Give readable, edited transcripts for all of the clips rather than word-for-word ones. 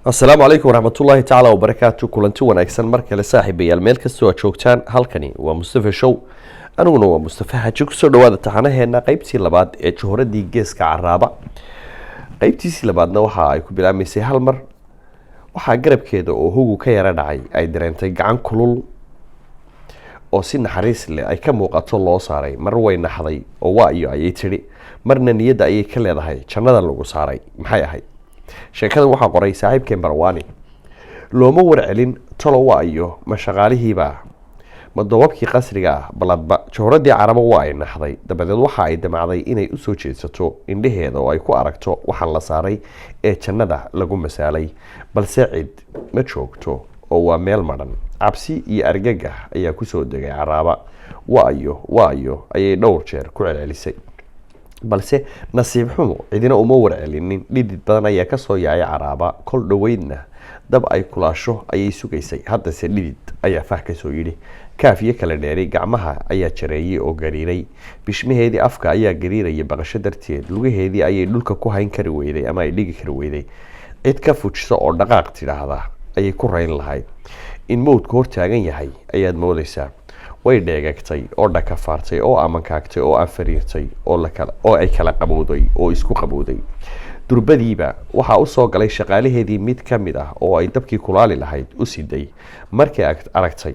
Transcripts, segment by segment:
السلام عليكم ورحمة الله تعالى وبركاته كلنتي wanaagsan markale saaxiibayaal meel kastoo aad joogtaan halkani waa Mustafa Show aniguna waa Mustafa Haji ku soo dhawaada taxanaheena qaybtii labaad ee Juhuradii Geeska Caraaba qaybtiisii labaadna waxa ay ku bilaabmaysay hal mar waxa garabkeeda oo hugu ka yara dhacay ay dareentay gacan kulul oo si naxariis leh ay ka muuqato loo saaray mar way naxday oo waa iyo ay tiri marna niyada ay ka leedahay jannada lagu saaray maxay ahayd sheekada waxa qoray saaxiibkeen Barwaani looma warcelin talo waa iyo mashaqaalihiiba madawabkii qasriga baladba Juhuradii Caraaba waa ay naxday dabadeed waxa ay damacday inay u soo jeedsato indhaheeda oo ay ku aragto waxa la saaray ee jannada lagu masaalay balse cid ma joogto oo waa meel maran cabsi iyo argagax ayaa ku soo degay Caraaba waa iyo ayay dhowr jeer ku celcelisay balse nasiib xumo cidina uma warcelinin dhidid badan ayaa ka soo yaacay Caraaba kol dhaweydna dab ay kulaasho ayay sugaysay hadda se dhidid ayaa fah ka soo yiri kaafiye kala dheeray gacmaha ayaa jareeyay oo gariiray bishmaheedii afka ayaa gariiraya baqasho darteed lugaheedii ayay dhulka ku hayn kari weyday ama ay dhigi kari weyday cid ka fujisa oo dhaqaaq tiraahda ayay ku rayn lahayd in mowdku hor taagan yahay ayaad moodaysaa way dheegagtay oo dhakafaartay oo amankaagtay oo afariirtay oo ay kala qabowday oo isku qabowday durbadiiba waxa uu soo galay shaqaalaheedii mid kamid ah oo ay dabkii kulaali lahayd u siday markay aragtay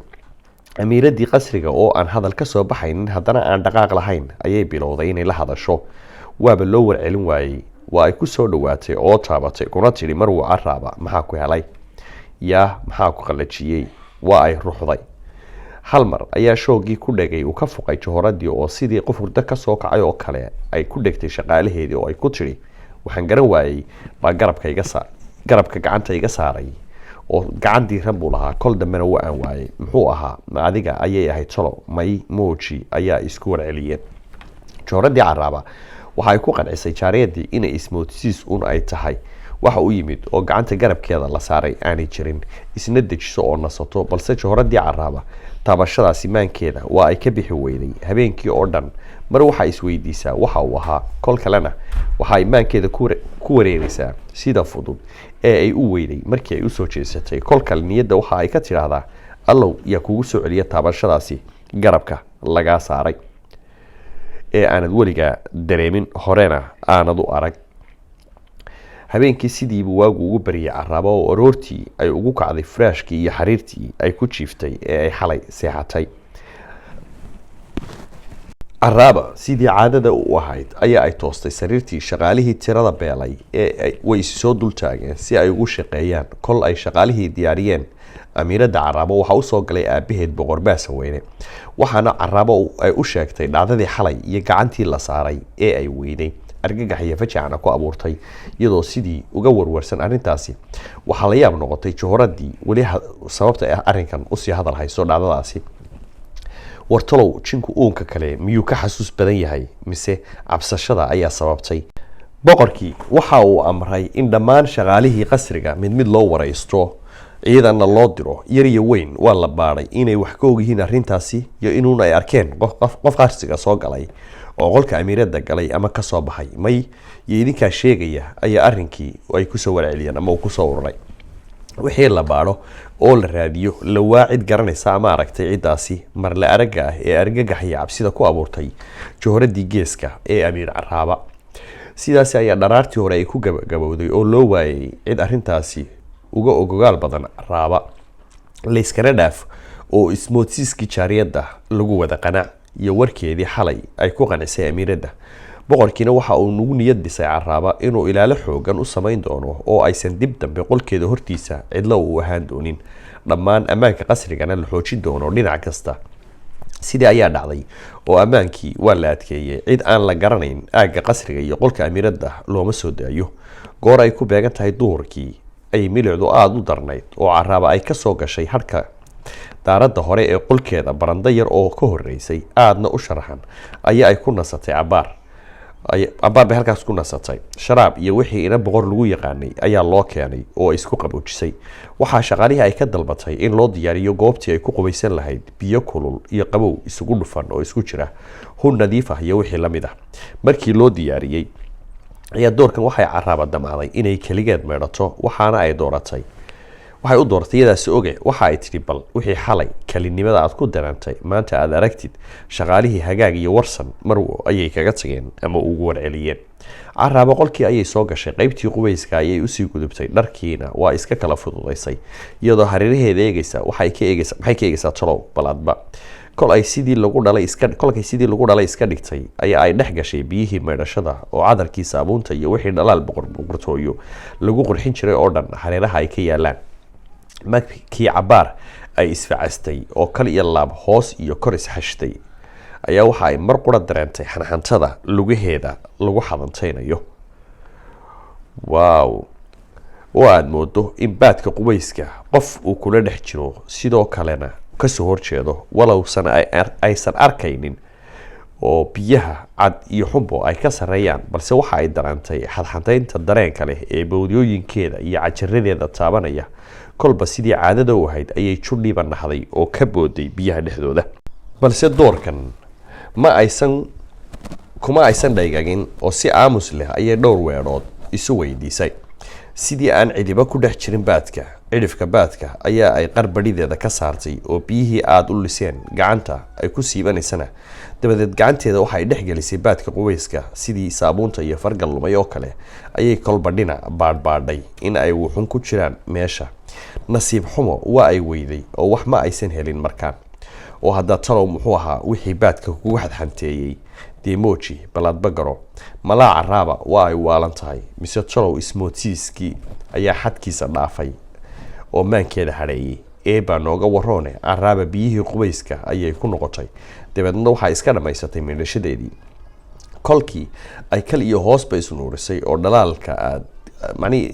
amiiradii qasriga oo aan hadal ka soo baxaynin haddana aan dhaqaaq lahayn ayay bilowday inay la hadasho waaba loo warcelin waayay waa ay ku soo dhawaatay oo taabatay kuna tiri mar wuu Caraaba maxaa ku helay yaa maxaa ku qalajiyay waa ay ruuxday hal mar ayaa shoogii ku dhagay uu ka fuqay Juhuradii oo sidii qof hurdo ka soo kacay oo kale ay ku dhagtay shaqaalaheedii oo ay ku tiri waxaan garan waayay ba garabka gacanta iga saaray oo gacantii rabbu lahaa kol dambena waa aan waayay muxuu ahaa ma adiga ayay ahayd talo may mooji ayaa isku warceliyeen Juhuradii Caraaba waxa ay ku qancisay jaariyadii inay ismoodsiis ay tahay waxa uu yimid oo gacanta garabkeeda la saaray aanay jirin isna dejiso oo nasato balse Juhuradii Caraaba taabashadaasi maankeeda waa ay ka bixi weyday habeenkii oo dhan mar waxa isweydiisaa waxa uu ahaa kol kalena waxa ay maankeeda ku wareeraysaa sida fudud ee ay u weyday markii ay u soo jeesatay kol kale niyada waxa ay ka tiraahdaa allow yaa kugu soo celiya taabashadaasi garabka laga saaray ee aanad weliga dareemin horena aanad u arag habeenkii sidii buu waagu ugu bariyay Caraaba oo aroortii ay ugu kacday furaashkii iyo xariirtii ay ku jiiftay ee ay xalay seexatay Caraaba sidii caadada u ahayd ayaa ay toostay sariirtii shaqaalihii tirada beelay ee way soo dul taageen si ay ugu shaqeeyaan kol ay shaqaalihii diyaariyeen amiirada Caraaba waxa uu soo galay aabaheed boqor Baasaweyne waxaana Caraaba ay u sheegtay dhacdadii xalay iyo gacantii la saaray ee ay weyday argagax iyo fajaacna ku abuurtay iyadoo sidii uga warwarsan arintaasi waxa la yaab noqotay Juhuradii wali sababta arinkan u sii hadal hayso dhacdadaasi wartalow jinku uunka kale miyuu ka xasuus badan yahay mise cabsashada ayaa sababtay boqorkii waxa uu amray in dhammaan shaqaalihii qasriga mid loo wareysto ciidana loo diro yar iyo weyn waa la baaray inay wax ka ogyihiin arintaasi iyo inuuna ay arkeen qof qasriga soo galay oo qolka amiirada galay ama ka soo baxay may idinka sheegaya ayaa arinkii ay ku soo warceliyeen ama ku soo ururay wixii la baaro oo la raadiyo la waacid garanaysa ama aragtay ciidaasi mar la araga ah ee argagax iyo cabsida ku abuurtay Juhuradii Geeska ee Amiir Caraaba sidaas ayaa dharaartii hore ay ku gabagabowday oo loo waayay cid arintaasi uga ogogaal badan Caraaba layskana dhaaf oo ismoodsiiskii jaariyada lagu wada qanaac iyo warkeedii xalay ay ku qancisay amiirada boqorkiina waxa uu nugu niyad dhisay Caraaba inuu ilaalo xoogan u sameyn doono oo aysan dib dambe qolkeeda hortiisa cidla u ahaan doonin dhammaan amaanka qasrigana la xoojin doono dhinac kasta sidii ayaa dhacday oo amaankii waa la adkeeyay cid aan la garanayn aaga qasriga iyo qolka amiirada looma soo daayo goor ay ku beegan tahay duhurkii ay milicdu aad u darnayd oo Caraaba ay ka soo gashay harka daarada hore ee qolkeeda baranda yar oo ka horeysay aadna u sharaxan ayaa ay ku nasatay abaar bay halkaas ku nasatay sharaab iyo wixii ina boqor lagu yaqaanay ayaa loo keenay oo ay isku qaboojisay waxa shaqaalihii ay ka dalbatay in loo diyaariyo goobtii ay ku qubaysan lahayd biyo kulul iyo qabow isugu dhufan oo isku jira hun nadiif ah iyo wixii la mid ah markii loo diyaariyay ayaa doorkan waxay caraaba damacday inay keligeed meedhato waxaana ay dooratay waxay u dooratay iyadaasi oge waxa ay tidhi bal wixii xalay kelinimada aad ku dareentay maanta aad aragtid shaqaalihii hagaag iyo warsan marwo ayay kaga tageen ama ugu warceliyeen caraaba qolkii ayay soo gashay qaybtii qubayska ayay usii gudubtay dharkiina waa iska kala fududaysay iyadoo hareeraheeda eegaysa maxay ka eegaysaa talow balaadba kolkay sidii lagu dhalay iska dhigtay ayaa ay dhex gashay biyihii meedhashada oo cadarkii saabuunta iyo wixii dhalaal boqortooyo lagu qurxin jiray oo dhan hareeraha ay ka yaalaan markii cabaar ay isfacastay oo kal iyo laab hoos iyo kor isxashtay ayaa waxa ay mar qura dareentay xanxantada lugaheeda lagu xadantaynayo waaw oo aad moodo in baadka qubayska qof uu kula dhex jiro sidoo kalena kasoo horjeedo walowsan aysan arkaynin oo biyaha cad iyo xumbo ay ka sareeyaan balse waxa ay dareentay xadxadaynta dareenka leh ee bowdiyooyinkeeda iyo cajaradeeda taabanaya kolba sidii caadada u ahayd ayay judhiiba naxday oo ka booday biyaha dhexdooda balse doorkan kuma aysan dhaygagin oo si aamus leh ayay dhowr weedhood isu weydiisay sidii aan cidiba ku dhex jirin baadka cidhifka baadka ayaa ay qarbadhideeda ka saartay oo biyihii aada u liseen gacanta ay ku siibanaysana dabadeed gacanteeda waxay dhex gelisay baadka qubayska sidii saabuunta iyo fargal lumay oo kale ayay kolbadhina baadhbaadhay in ay wuxun ku jiraan meesha nasiib xumo waa ay weyday oo wax ma aysan helin markaan oo haddaa talow muxuu ahaa wixii baadka kugu xadxanteeyey demoji balaadba garo malaa caraaba waa ay waalan tahay mise talow ismoodsiiskii ayaa xadkiisa dhaafay oo maankeeda hadheeyey eebaa nooga waroone caraaba biyihii qubayska ayay ku noqotay dabeedna waxaa iska dhammaysatay meedhashadeedii kolkii ay kal iyo hoosba isnuurisay oo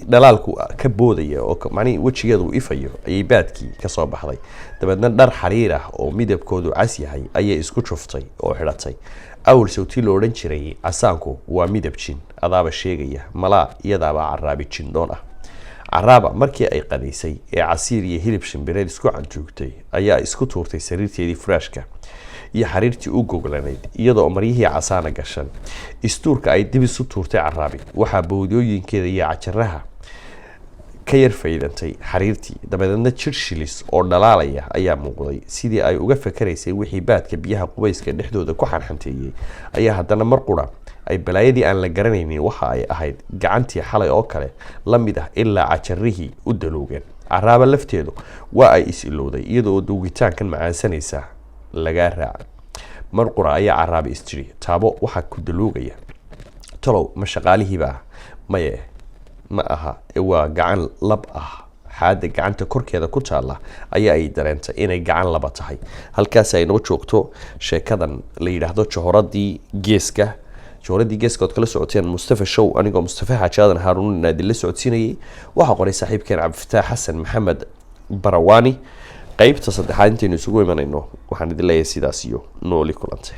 dhalaalku ka boodaya oo wejigeeda uu ifayo ayay baadkii kasoo baxday dabeedna dhar xariir ah oo midabkoodu cas yahay ayay isku juftay oo xidhatay awal sawtii lo odhan jiray casaanku waa midab jin adaaba sheegaya malaa iyadaabaa caraabi jindhoon ah caraaba markii ay qadaysay ee casiir iyo hilib shimbireed isku cantuugtay ayaa isku tuurtay sariirteedii furaashka iyo xariirtii u goglanayd iyadoo maryihii casaana gashan istuurka ay dib isu tuurtay caraabi waxaa bowdiyooyinkeeda iyo cajaraha ka yar faydantay xariirtii dabadeedna jir shilis oo dhalaalaya ayaa muuqday sidii ay uga fakaraysay wixii baadka biyaha qubayska dhexdooda ku xanxanteeyey ayaa haddana mar qura ay balaayadii aan la garanaynin waxa ay ahayd gacantii xalay oo kale la mid ah ilaa cajarihii u daluugeen caraaba lafteedu waa ay is-ilowday iyadoo duugitaankan macaansanaysa lagaa raaca mar qura ayaa caraabi istiri taabo waxaa ku daluugaya talow ma shaqaalihiiba ah maye ma aha waa gacan lab ah xaada gacanta korkeeda ku taalla ayaa ay dareentay inay gacan laba tahay halkaas ay noo joogto sheekadan la yidhaahdo johoradii geeska ood kala socoteen mustafa show anigoo mustafa xajaadan haaruun naadi la socodsiinayay waxaa qoray saaxiibkeen cabdifataax xasan maxamed barawaani qaybta saddexaad intaynu isugu imanayno waxaan idin leeyahay sidaas iyo nooli kulante